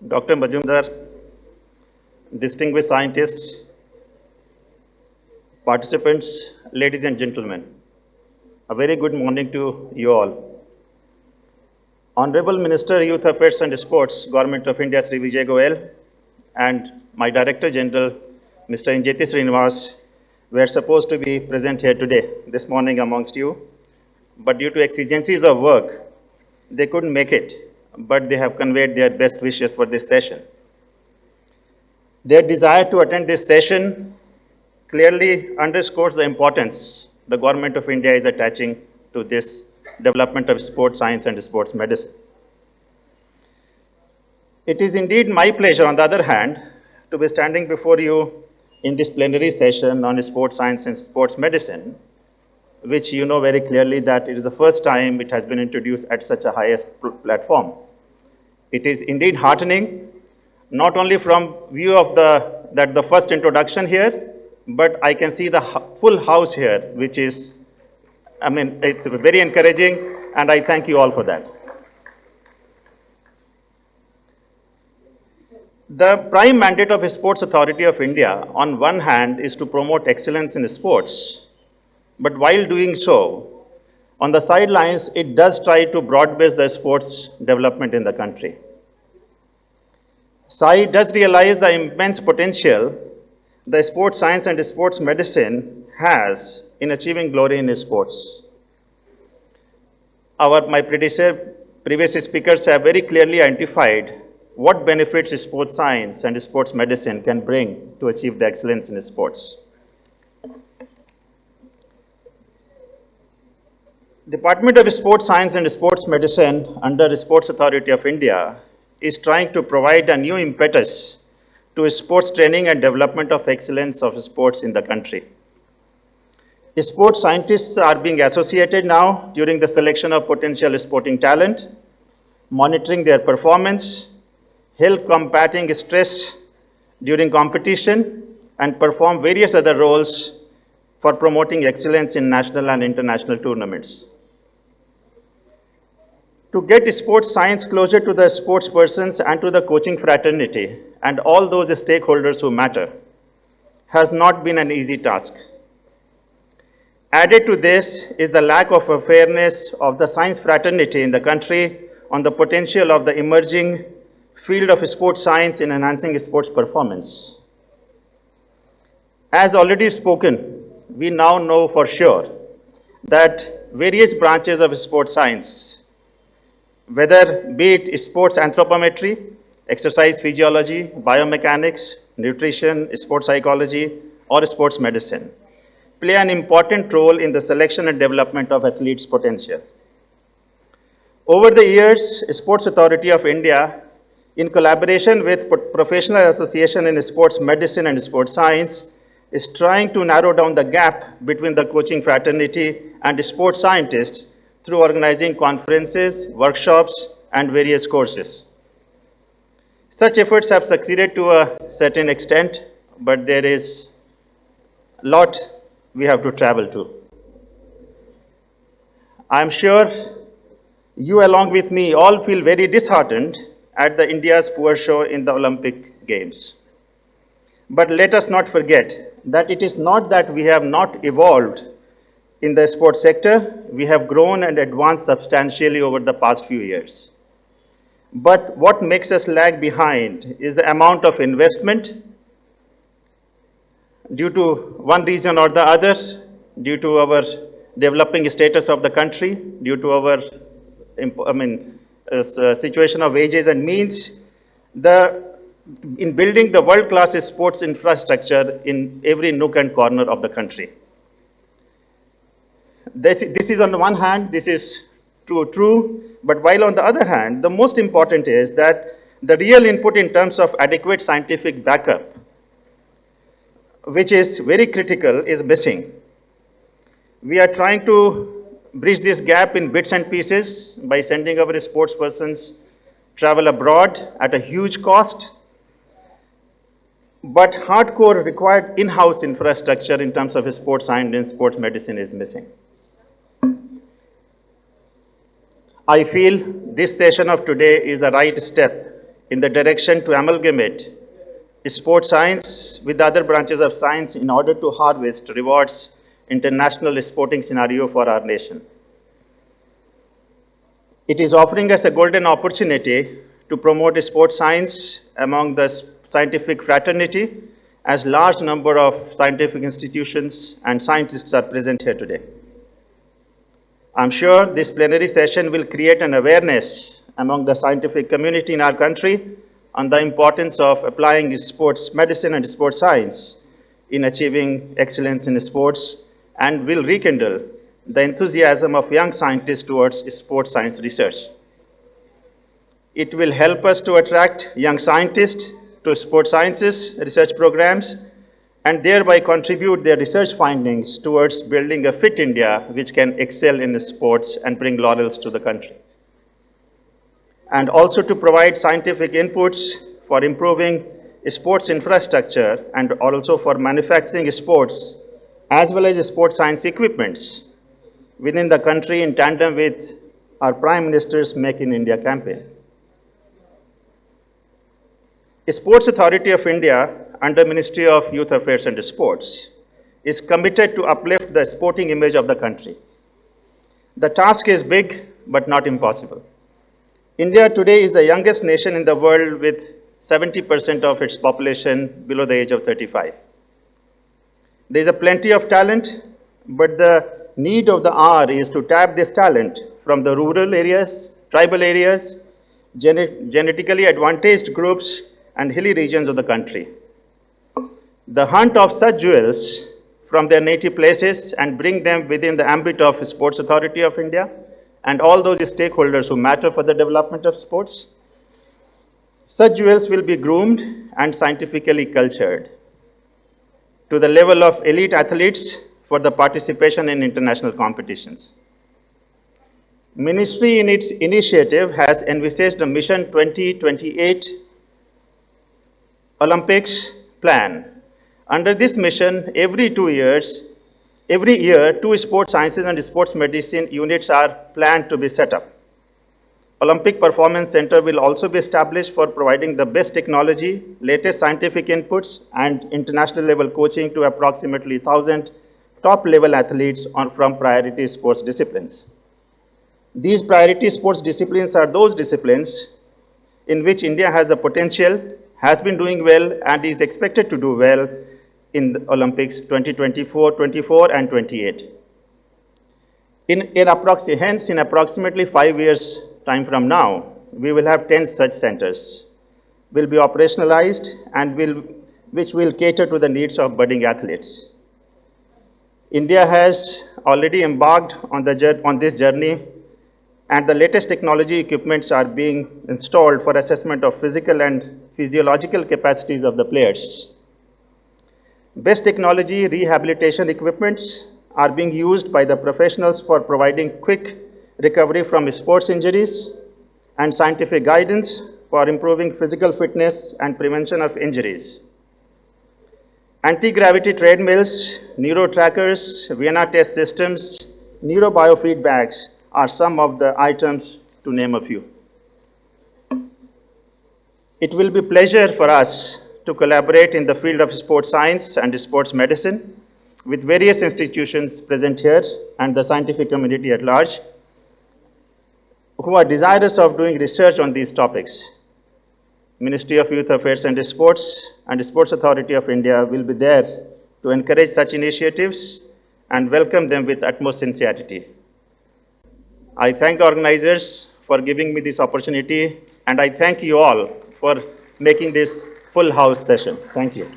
Dr. Majumdar, distinguished scientists, participants, ladies and gentlemen, a very good morning to you all. Honorable Minister, Youth Affairs and Sports, Government of India, Sri Vijay Goel, and my Director General, Mr. Venkateswara University, were supposed to be present here today, this morning amongst you, but due to exigencies of work, they couldn't make it, but they have conveyed their best wishes for this session. Their desire to attend this session clearly underscores the importance the Government of India is attaching to this development of sports science and sports medicine. It is indeed my pleasure, on the other hand, to be standing before you in this plenary session on sports science and sports medicine, which you know very clearly that it is the first time it has been introduced at such a highest platform. It is indeed heartening, not only from view of the first introduction here, but I can see the full house here, which is, it's very encouraging, and I thank you all for that. The prime mandate of Sports Authority of India, on one hand, is to promote excellence in sports, but while doing so, on the sidelines, it does try to broad-base the sports development in the country. SAI does realize the immense potential the sports science and sports medicine has in achieving glory in sports. My previous speakers have very clearly identified what benefits sports science and sports medicine can bring to achieve the excellence in sports. Department of Sports Science and Sports Medicine under the Sports Authority of India is trying to provide a new impetus to sports training and development of excellence of sports in the country. Sports scientists are being associated now during the selection of potential sporting talent, monitoring their performance, help combating stress during competition, and perform various other roles for promoting excellence in national and international tournaments. To get sports science closer to the sports persons and to the coaching fraternity and all those stakeholders who matter has not been an easy task. Added to this is the lack of awareness of the science fraternity in the country on the potential of the emerging field of sports science in enhancing sports performance. As already spoken, we now know for sure that various branches of sports science, whether be it sports anthropometry, exercise physiology, biomechanics, nutrition, sports psychology, or sports medicine, play an important role in the selection and development of athletes' potential. Over the years, Sports Authority of India, in collaboration with Professional Association in Sports Medicine and Sports Science, is trying to narrow down the gap between the coaching fraternity and sports scientists through organizing conferences, workshops, and various courses. Such efforts have succeeded to a certain extent, but there is a lot we have to travel to. I am sure you, along with me, all feel very disheartened at the India's poor show in the Olympic Games. But let us not forget that it is not that we have not evolved in the sports sector. We have grown and advanced substantially over the past few years. But what makes us lag behind is the amount of investment due to one reason or the other, due to our developing status of the country, due to our situation of wages and means, in building the world-class sports infrastructure in every nook and corner of the country. This is on the one hand, this is true, but while on the other hand, the most important is that the real input in terms of adequate scientific backup, which is very critical, is missing. We are trying to bridge this gap in bits and pieces by sending our sports persons travel abroad at a huge cost, but hardcore required in-house infrastructure in terms of sports science and sports medicine is missing. I feel this session of today is a right step in the direction to amalgamate sports science with other branches of science in order to harvest rewards international sporting scenario for our nation. It is offering us a golden opportunity to promote sports science among the scientific fraternity, as large number of scientific institutions and scientists are present here today. I'm sure this plenary session will create an awareness among the scientific community in our country on the importance of applying sports medicine and sports science in achieving excellence in sports, and will rekindle the enthusiasm of young scientists towards sports science research. It will help us to attract young scientists to sports sciences research programs and thereby contribute their research findings towards building a fit India which can excel in sports and bring laurels to the country. And also to provide scientific inputs for improving sports infrastructure and also for manufacturing sports as well as sports science equipments within the country in tandem with our Prime Minister's Make in India campaign. Sports Authority of India under Ministry of Youth Affairs and Sports is committed to uplift the sporting image of the country. The task is big but not impossible. India today is the youngest nation in the world with 70% of its population below the age of 35. There is a plenty of talent, but the need of the hour is to tap this talent from the rural areas, tribal areas, genetically advantaged groups, and hilly regions of the country. The hunt of such jewels from their native places and bring them within the ambit of Sports Authority of India and all those stakeholders who matter for the development of sports. Such jewels will be groomed and scientifically cultured to the level of elite athletes for the participation in international competitions. Ministry in its initiative has envisaged a Mission 2028 Olympics plan. Under this mission, every year, 2 sports sciences and sports medicine units are planned to be set up. Olympic Performance Center will also be established for providing the best technology, latest scientific inputs, and international level coaching to approximately 1,000 top-level athletes from priority sports disciplines. These priority sports disciplines are those disciplines in which India has the potential, has been doing well, and is expected to do well in the Olympics 2024, 24, and 28. Hence, in approximately 5 years' time from now, we will have 10 such centers, will be operationalized and which will cater to the needs of budding athletes. India has already embarked on this journey, and the latest technology equipments are being installed for assessment of physical and physiological capacities of the players. Best technology rehabilitation equipments are being used by the professionals for providing quick recovery from sports injuries and scientific guidance for improving physical fitness and prevention of injuries. Anti-gravity treadmills, neuro trackers, Vienna test systems, neurobiofeedbacks are some of the items, to name a few. It will be a pleasure for us to collaborate in the field of sports science and sports medicine with various institutions present here and the scientific community at large who are desirous of doing research on these topics. Ministry of Youth Affairs and Sports Authority of India will be there to encourage such initiatives and welcome them with utmost sincerity. I thank the organizers for giving me this opportunity, and I thank you all for making this full house session. Thank you.